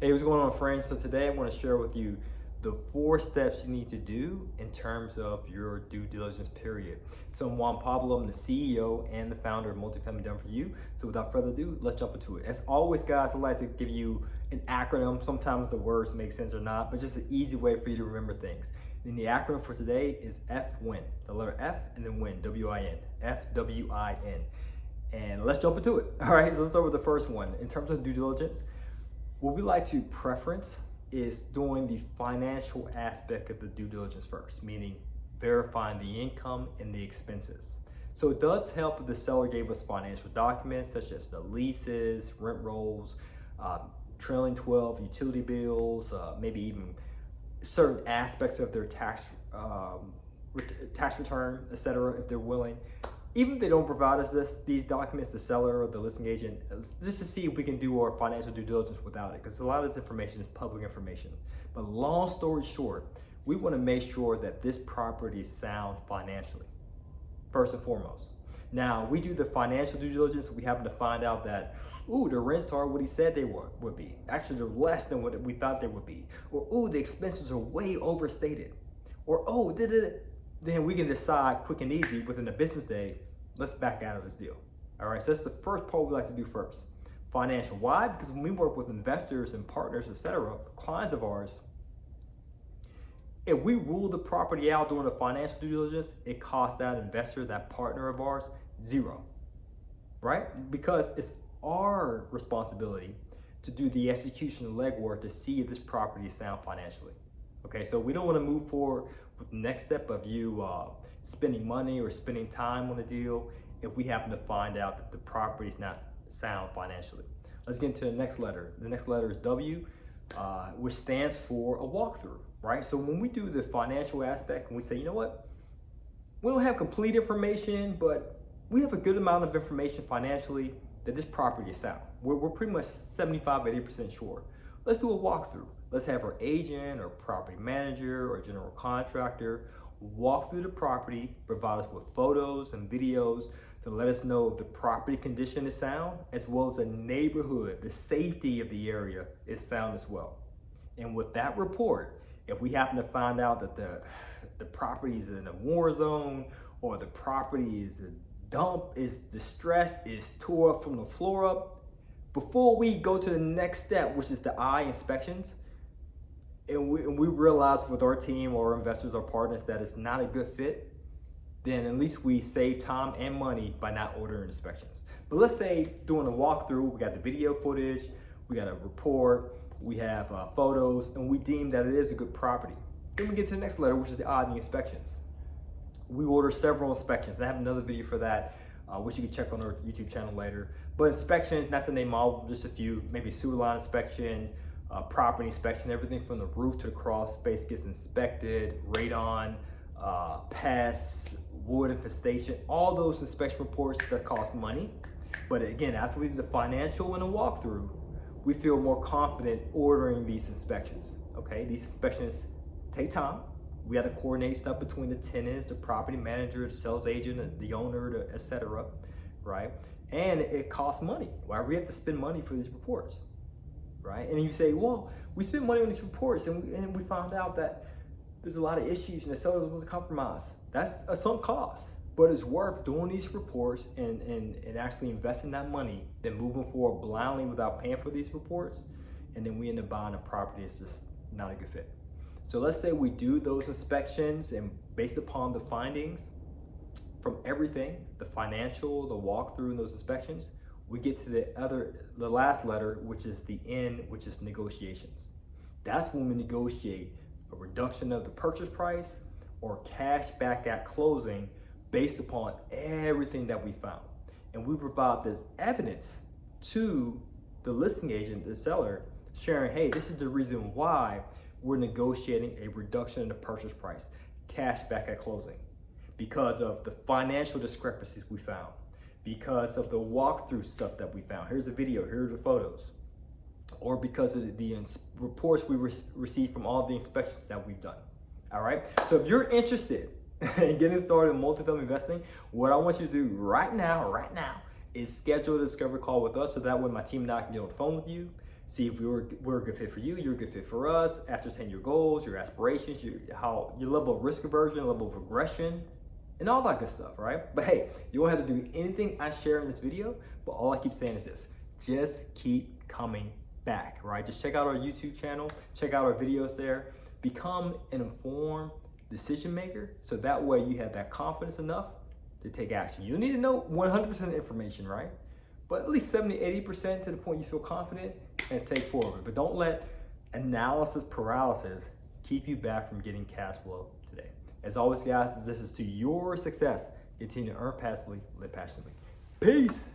Hey, what's going on, friends? So today I want to share with you the 4 steps you need to do in terms of your due diligence period. So I'm Juan Pablo, I'm the CEO and the founder of Multifamily Done For You. So without further ado, let's jump into it. As always, guys, I like to give you an acronym. Sometimes the words make sense or not, but just an easy way for you to remember things. And the acronym for today is FWIN, the letter F and then WIN, W-I-N, F-W-I-N. And let's jump into it. All right, so let's start with the first one. In terms of due diligence, what we like to preference is doing the financial aspect of the due diligence first, meaning verifying the income and the expenses. So it does help if the seller gave us financial documents such as the leases, rent rolls, trailing 12 utility bills, maybe even certain aspects of their tax return, etc., if they're willing. Even if they don't provide us these documents, the seller or the listing agent, just to see if we can do our financial due diligence without it, because a lot of this information is public information. But long story short, we want to make sure that this property is sound financially, first and foremost. Now, we do the financial due diligence. We happen to find out that, the rents are what he said they would be. Actually, they're less than what we thought they would be. Or, the expenses are way overstated. Or, then we can decide quick and easy within a business day, let's back out of this deal. All right, so that's the first part we like to do first. Financial. Why? Because when we work with investors and partners, etc., clients of ours, if we rule the property out during the financial due diligence, it costs that investor, that partner of ours, zero, right? Because it's our responsibility to do the execution and legwork to see if this property is sound financially. Okay, so we don't want to move forward with the next step of you spending money or spending time on a deal if we happen to find out that the property is not sound financially. Let's get into the next letter. The next letter is W, which stands for a walkthrough, right? So when we do the financial aspect and we say, you know what, we don't have complete information, but we have a good amount of information financially that this property is sound. We're pretty much 75-80% sure. Let's do a walkthrough. Let's have our agent or property manager or general contractor walk through the property, provide us with photos and videos to let us know if the property condition is sound, as well as the neighborhood, the safety of the area is sound as well. And with that report, if we happen to find out that the property is in a war zone, or the property is a dump, is distressed, is tore up from the floor up, before we go to the next step, which is the eye inspections, and we realize with our team or investors or partners that it's not a good fit, then at least we save time and money by not ordering inspections. But let's say doing a walkthrough, we got the video footage, we got a report, we have photos, and we deem that it is a good property. Then we get to the next letter, which is the eye and the inspections. We order several inspections. I have another video for that, which you can check on our YouTube channel later. But inspections, not to name all, just a few, maybe sewer line inspection, property inspection, everything from the roof to the crawl space gets inspected, radon, pests, wood infestation, all those inspection reports that cost money. But again, after we do the financial and a walkthrough, we feel more confident ordering these inspections, okay? These inspections take time. We have to coordinate stuff between the tenants, the property manager, the sales agent, the owner, etc., right? And it costs money, right? We have to spend money for these reports, right? And you say, well, we spent money on these reports and we found out that there's a lot of issues and the seller was compromised. That's a sunk cost, but it's worth doing these reports and actually investing that money than moving forward blindly without paying for these reports. And then we end up buying a property that's just not a good fit. So let's say we do those inspections, and based upon the findings from everything, the financial, the walkthrough, and those inspections, we get to the last letter, which is the N, which is negotiations. That's when we negotiate a reduction of the purchase price or cash back at closing based upon everything that we found. And we provide this evidence to the listing agent, the seller, sharing, hey, this is the reason why we're negotiating a reduction in the purchase price, cash back at closing, because of the financial discrepancies we found, because of the walkthrough stuff that we found. Here's the video, here are the photos. Or because of the reports we received from all the inspections that we've done. All right, so if you're interested in getting started in multifamily investing, what I want you to do right now is schedule a discovery call with us, so that way my team and I can get on the phone with you, see if we're a good fit for you, you're a good fit for us, ascertain your goals, your aspirations, your level of risk aversion, level of aggression, and all that good stuff, right? But hey, you won't have to do anything I share in this video, but all I keep saying is this: just keep coming back, right? Just check out our YouTube channel, check out our videos there, become an informed decision maker, so that way you have that confidence enough to take action. You don't need to know 100% information, right? But at least 70, 80% to the point you feel confident and take forward. But don't let analysis paralysis keep you back from getting cash flow today. As always, guys, this is to your success. Continue to earn passively, live passionately. Peace.